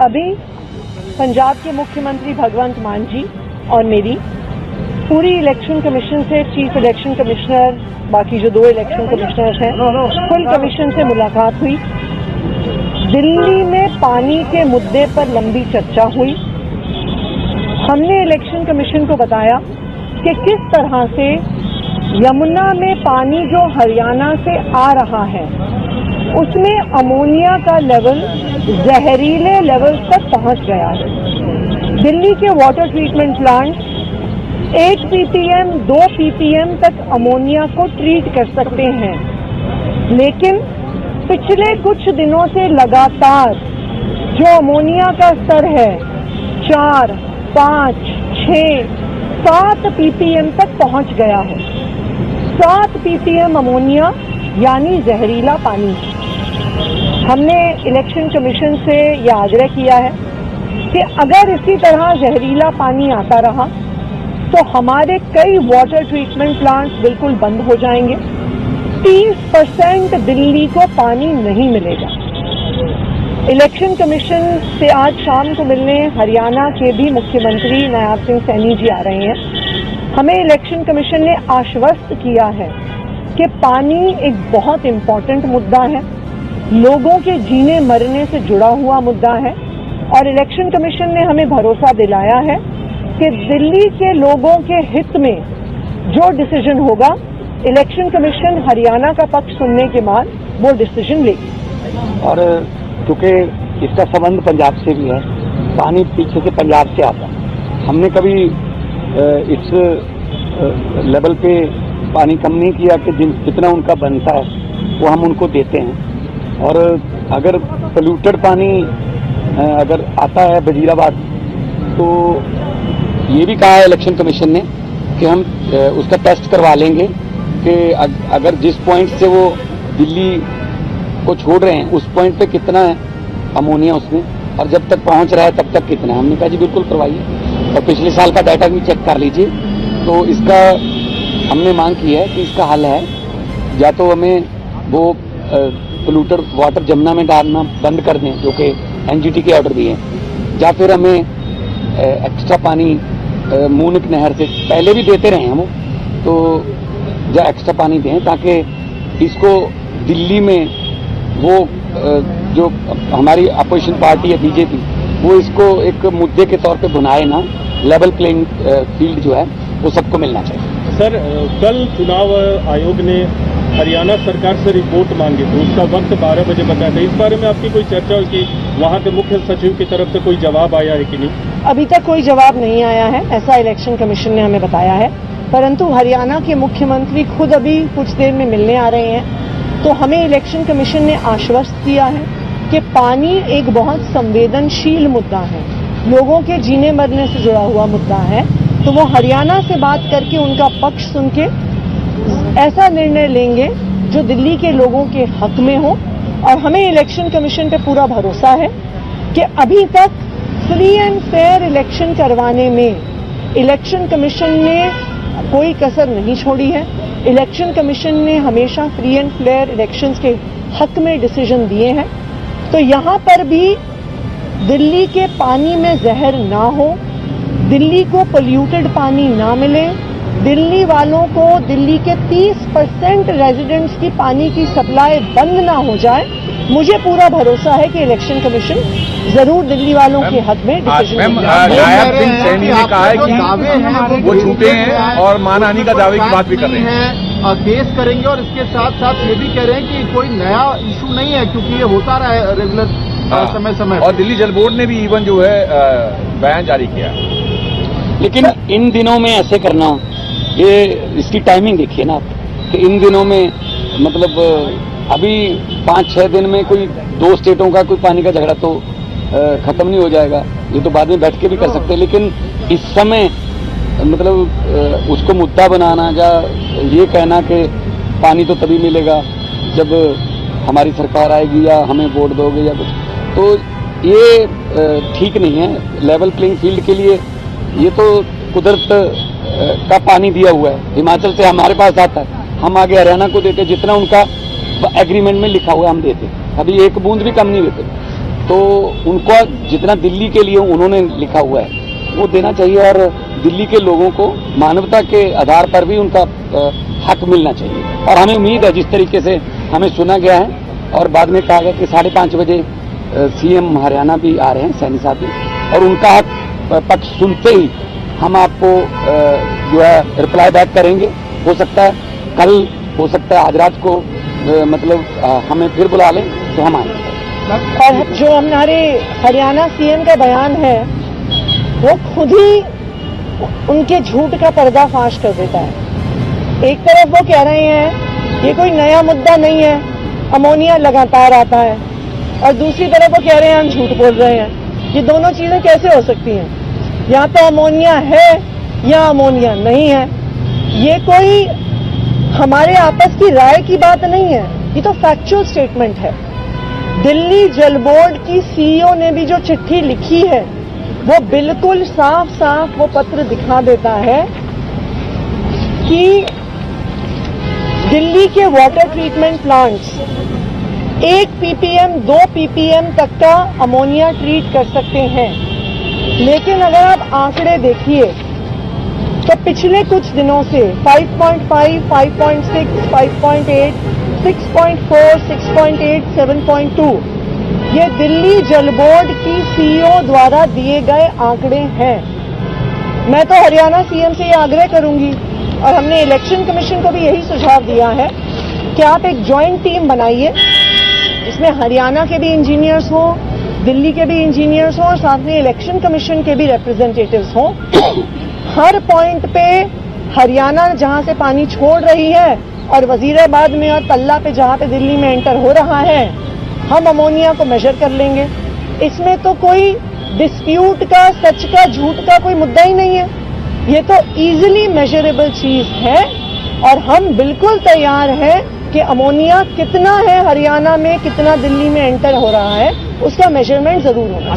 अभी पंजाब के मुख्यमंत्री भगवंत मान जी और मेरी पूरी इलेक्शन कमीशन से चीफ इलेक्शन कमिश्नर, बाकी जो 2 इलेक्शन कमिश्नर्स हैं, फुल कमीशन से मुलाकात हुई। दिल्ली में पानी के मुद्दे पर लंबी चर्चा हुई। हमने इलेक्शन कमीशन को बताया कि किस तरह से यमुना में पानी जो हरियाणा से आ रहा है उसमें अमोनिया का लेवल जहरीले लेवल तक पहुंच गया है। दिल्ली के water treatment plant 1 ppm 2 ppm तक अमोनिया को ट्रीट कर सकते हैं, लेकिन पिछले कुछ दिनों से लगातार जो अमोनिया का स्तर है 4, 5, 6, 7 ppm तक पहुंच गया है। 7 ppm अमोनिया यानी जहरीला पानी। हमने इलेक्शन कमीशन से यह आग्रह किया है कि अगर इसी तरह जहरीला पानी आता रहा तो हमारे कई वाटर ट्रीटमेंट प्लांट्स बिल्कुल बंद हो जाएंगे। 30% दिल्ली को पानी नहीं मिलेगा। इलेक्शन कमीशन से आज शाम को मिलने हरियाणा के भी मुख्यमंत्री नायब सिंह सैनी जी आ रहे हैं। हमें इलेक्शन कमीशन ने आश्वस्त किया है कि पानी एक बहुत इम्पोर्टेंट मुद्दा है, लोगों के जीने मरने से जुड़ा हुआ मुद्दा है, और इलेक्शन कमीशन ने हमें भरोसा दिलाया है कि दिल्ली के लोगों के हित में जो डिसीजन होगा इलेक्शन कमीशन हरियाणा का पक्ष सुनने के बाद वो डिसीजन लेगी। और क्योंकि इसका संबंध पंजाब से भी है, पानी पीछे से पंजाब से आता है। हमने कभी इस लेवल पे पानी कम नहीं किया कि जितना उनका बनता है वो हम उनको देते हैं। और अगर पोल्यूटेड पानी अगर आता है वजीराबाद, तो ये भी कहा है इलेक्शन कमीशन ने कि हम उसका टेस्ट करवा लेंगे कि अगर जिस पॉइंट से वो दिल्ली को छोड़ रहे हैं उस पॉइंट पे कितना है अमोनिया उसमें, और जब तक पहुंच रहा है तब तक कितना है। हमने कहा जी बिल्कुल करवाइए, और पिछले साल का डाटा भी चेक कर लीजिए। तो इसका हमने मांग की है कि इसका हल है, या तो हमें वो पोल्यूटेड वाटर जमुना में डालना बंद कर दें, जो कि एनजीटी के ऑर्डर भी है, या फिर हमें एक्स्ट्रा पानी मूनिक नहर से पहले भी देते रहे हम, तो या एक्स्ट्रा पानी दें ताकि इसको दिल्ली में वो जो हमारी अपोजिशन पार्टी है बीजेपी, वो इसको एक मुद्दे के तौर पे बुनाए ना। लेवल प्लेइंग फील्ड जो है वो सबको मिलना चाहिए। सर, कल चुनाव आयोग ने हरियाणा सरकार से रिपोर्ट मांगी थी, उसका वक्त 12 बजे बताया था। इस बारे में आपकी कोई चर्चा हुई कि वहाँ के मुख्य सचिव की तरफ से कोई जवाब आया है कि नहीं? अभी तक कोई जवाब नहीं आया है, ऐसा इलेक्शन कमीशन ने हमें बताया है, परंतु हरियाणा के मुख्यमंत्री खुद अभी कुछ देर में मिलने आ रहे हैं। तो हमें इलेक्शन कमीशन ने आश्वस्त किया है कि पानी एक बहुत संवेदनशील मुद्दा है, लोगों के जीने मरने से जुड़ा हुआ मुद्दा है। तो वो हरियाणा से बात करके उनका पक्ष सुन के ऐसा निर्णय लेंगे जो दिल्ली के लोगों के हक में हो। और हमें इलेक्शन कमीशन पे पूरा भरोसा है कि अभी तक फ्री एंड फेयर इलेक्शन करवाने में इलेक्शन कमीशन ने कोई कसर नहीं छोड़ी है। इलेक्शन कमीशन ने हमेशा फ्री एंड फेयर इलेक्शंस के हक में डिसीजन दिए हैं। तो यहाँ पर भी दिल्ली के पानी में जहर ना हो, दिल्ली को पोल्यूटेड पानी ना मिले, दिल्ली वालों को दिल्ली के 30% रेजिडेंट्स की पानी की सप्लाई बंद ना हो जाए, मुझे पूरा भरोसा है कि इलेक्शन कमीशन जरूर दिल्ली वालों के हक में डिसीजन लेगा। नायब सिंह सैनी ने कहा है कि वो झूठे हैं और मानहानि का दावे की बात भी कर रहे हैं, केस करेंगे, और इसके साथ साथ ये भी कह रहे हैं कि कोई नया इशू नहीं है क्योंकि ये होता रहा है रेगुलर समय समय। और दिल्ली जल बोर्ड ने भी इवन जो है बयान जारी किया। लेकिन इन दिनों में ऐसे करना, ये इसकी टाइमिंग देखिए ना आप, कि इन दिनों में मतलब अभी 5-6 दिन में कोई 2 स्टेटों का कोई पानी का झगड़ा तो खत्म नहीं हो जाएगा। ये तो बाद में बैठ के भी कर सकते हैं, लेकिन इस समय मतलब उसको मुद्दा बनाना या ये कहना कि पानी तो तभी मिलेगा जब हमारी सरकार आएगी या हमें वोट दोगे या कुछ, तो ये ठीक नहीं है। लेवल प्लेइंग फील्ड के लिए ये तो कुदरत का पानी दिया हुआ है, हिमाचल से हमारे पास आता है, हम आगे हरियाणा को देते, जितना उनका एग्रीमेंट में लिखा हुआ हम देते, अभी एक बूंद भी कम नहीं देते। तो उनको जितना दिल्ली के लिए उन्होंने लिखा हुआ है वो देना चाहिए, और दिल्ली के लोगों को मानवता के आधार पर भी उनका हक मिलना चाहिए। और हमें उम्मीद है, जिस तरीके से हमें सुना गया है और बाद में कहा गया कि 5:30 बजे सीएम हरियाणा भी आ रहे हैं, सैनी साहब भी, और उनका हक पक्ष सुनते ही हम आपको जो है रिप्लाई बैक करेंगे। हो सकता है कल, हो सकता है आज रात को मतलब हमें फिर बुला लें तो हम आएंगे। और जो हमारे हरियाणा सीएम का बयान है वो खुद ही उनके झूठ का पर्दाफाश कर देता है। एक तरफ वो कह रहे हैं ये कोई नया मुद्दा नहीं है, अमोनिया लगातार आता है, और दूसरी तरफ वो कह रहे हैं हम झूठ बोल रहे हैं। ये दोनों चीजें कैसे हो सकती हैं? या तो अमोनिया है या अमोनिया नहीं है। ये कोई हमारे आपस की राय की बात नहीं है, ये तो फैक्चुअल स्टेटमेंट है। दिल्ली जल बोर्ड की सीईओ ने भी जो चिट्ठी लिखी है वो बिल्कुल साफ साफ वो पत्र दिखा देता है कि दिल्ली के water treatment plants 1 ppm 2 ppm तक का अमोनिया ट्रीट कर सकते हैं। लेकिन अगर आप आंकड़े देखिए तो पिछले कुछ दिनों से 5.5, 5.6, 5.8, 6.4, 6.8, 7.2 ये दिल्ली जल बोर्ड की सीईओ द्वारा दिए गए आंकड़े हैं। मैं तो हरियाणा सीएम से ये आग्रह करूंगी, और हमने इलेक्शन कमीशन को भी यही सुझाव दिया है कि आप एक जॉइंट टीम बनाइए जिसमें हरियाणा के भी इंजीनियर्स हों, दिल्ली के भी इंजीनियर्स हों, और साथ में इलेक्शन कमीशन के भी रिप्रेजेंटेटिव्स हों। हर पॉइंट पे हरियाणा जहां से पानी छोड़ रही है और वजीराबाद में और तल्ला पे जहां पे दिल्ली में एंटर हो रहा है, हम अमोनिया को मेजर कर लेंगे। इसमें तो कोई डिस्प्यूट का, सच का, झूठ का कोई मुद्दा ही नहीं है। ये तो इजीली मेजरेबल चीज है, और हम बिल्कुल तैयार हैं कि अमोनिया कितना है हरियाणा में, कितना दिल्ली में एंटर हो रहा है, उसका मेजरमेंट जरूर होगा।